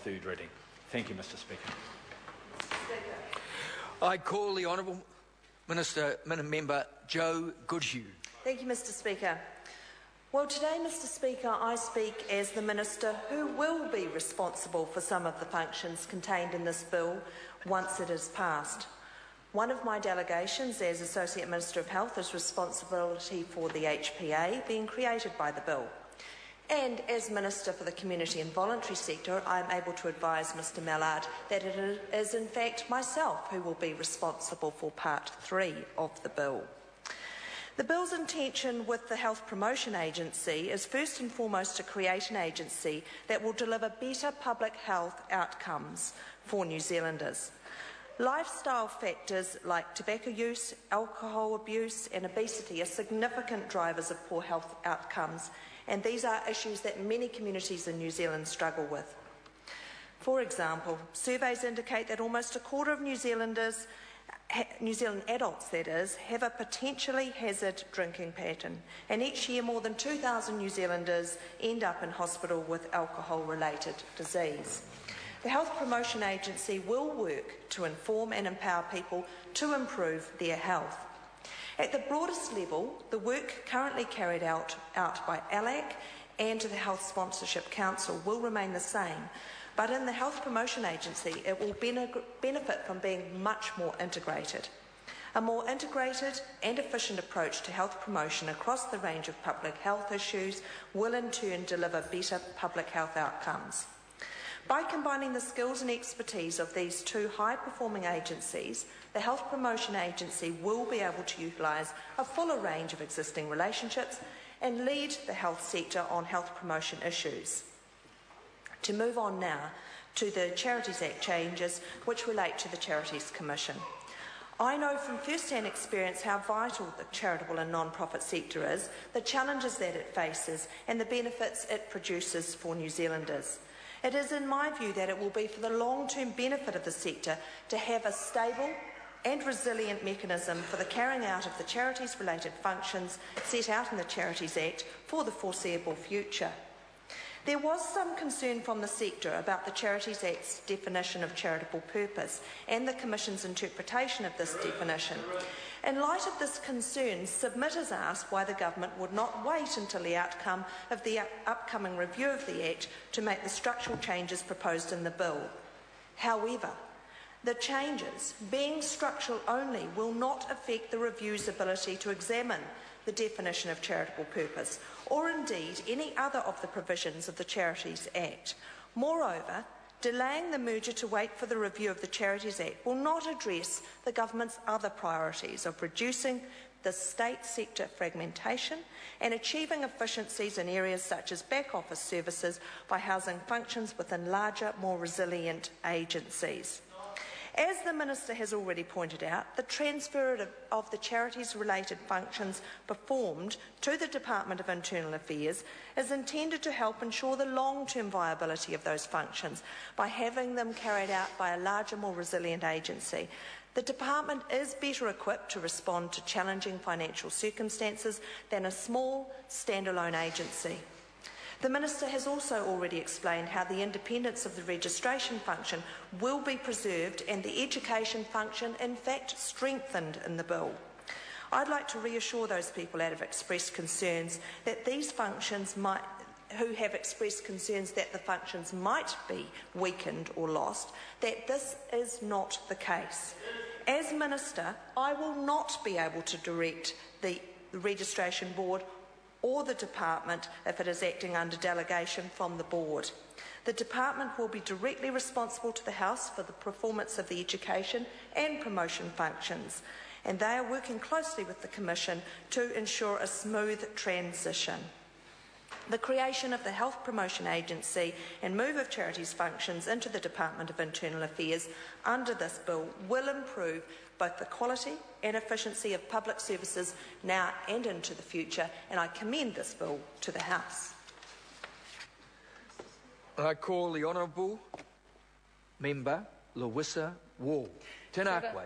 third reading. Thank you, Mr. Speaker. I call the Honourable Member Joe Goodhue. Thank you, Mr. Speaker. Well, today, Mr. Speaker, I speak as the Minister who will be responsible for some of the functions contained in this bill once it is passed. One of my delegations as Associate Minister of Health is responsibility for the HPA being created by the bill. And as Minister for the Community and Voluntary Sector, I am able to advise Mr Mallard that it is in fact myself who will be responsible for Part 3 of the bill. The bill's intention with the Health Promotion Agency is first and foremost to create an agency that will deliver better public health outcomes for New Zealanders. Lifestyle factors like tobacco use, alcohol abuse and obesity are significant drivers of poor health outcomes, and these are issues that many communities in New Zealand struggle with. For example, surveys indicate that almost a quarter of New Zealand adults, that is, have a potentially hazard drinking pattern, and each year more than 2,000 New Zealanders end up in hospital with alcohol-related disease. The Health Promotion Agency will work to inform and empower people to improve their health. At the broadest level, the work currently carried out by ALAC and the Health Sponsorship Council will remain the same, but in the Health Promotion Agency it will benefit from being much more integrated. A more integrated and efficient approach to health promotion across the range of public health issues will in turn deliver better public health outcomes. By combining the skills and expertise of these two high-performing agencies, the Health Promotion Agency will be able to utilise a fuller range of existing relationships and lead the health sector on health promotion issues. To move on now to the Charities Act changes which relate to the Charities Commission. I know from first-hand experience how vital the charitable and non-profit sector is, the challenges that it faces and the benefits it produces for New Zealanders. It is in my view that it will be for the long-term benefit of the sector to have a stable and resilient mechanism for the carrying out of the charities-related functions set out in the Charities Act for the foreseeable future. There was some concern from the sector about the Charities Act's definition of charitable purpose and the Commission's interpretation of this definition. In light of this concern, submitters asked why the Government would not wait until the outcome of the upcoming review of the Act to make the structural changes proposed in the bill. However, the changes, being structural only, will not affect the review's ability to examine the definition of charitable purpose, or indeed any other of the provisions of the Charities Act. Moreover, delaying the merger to wait for the review of the Charities Act will not address the Government's other priorities of reducing the state sector fragmentation and achieving efficiencies in areas such as back office services by housing functions within larger, more resilient agencies. As the Minister has already pointed out, the transfer of the charities-related functions performed to the Department of Internal Affairs is intended to help ensure the long-term viability of those functions by having them carried out by a larger, more resilient agency. The Department is better equipped to respond to challenging financial circumstances than a small, standalone agency. The Minister has also already explained how the independence of the registration function will be preserved and the education function in fact strengthened in the bill. I'd like to reassure those people who have expressed concerns that the functions might be weakened or lost, that this is not the case. As Minister, I will not be able to direct the Registration Board or the Department if it is acting under delegation from the Board. The Department will be directly responsible to the House for the performance of the education and promotion functions, and they are working closely with the Commission to ensure a smooth transition. The creation of the Health Promotion Agency and move of charities functions into the Department of Internal Affairs under this bill will improve both the quality and efficiency of public services now and into the future, and I commend this bill to the House. I call the Honourable Member Lawissa Wall. Tēnā koe.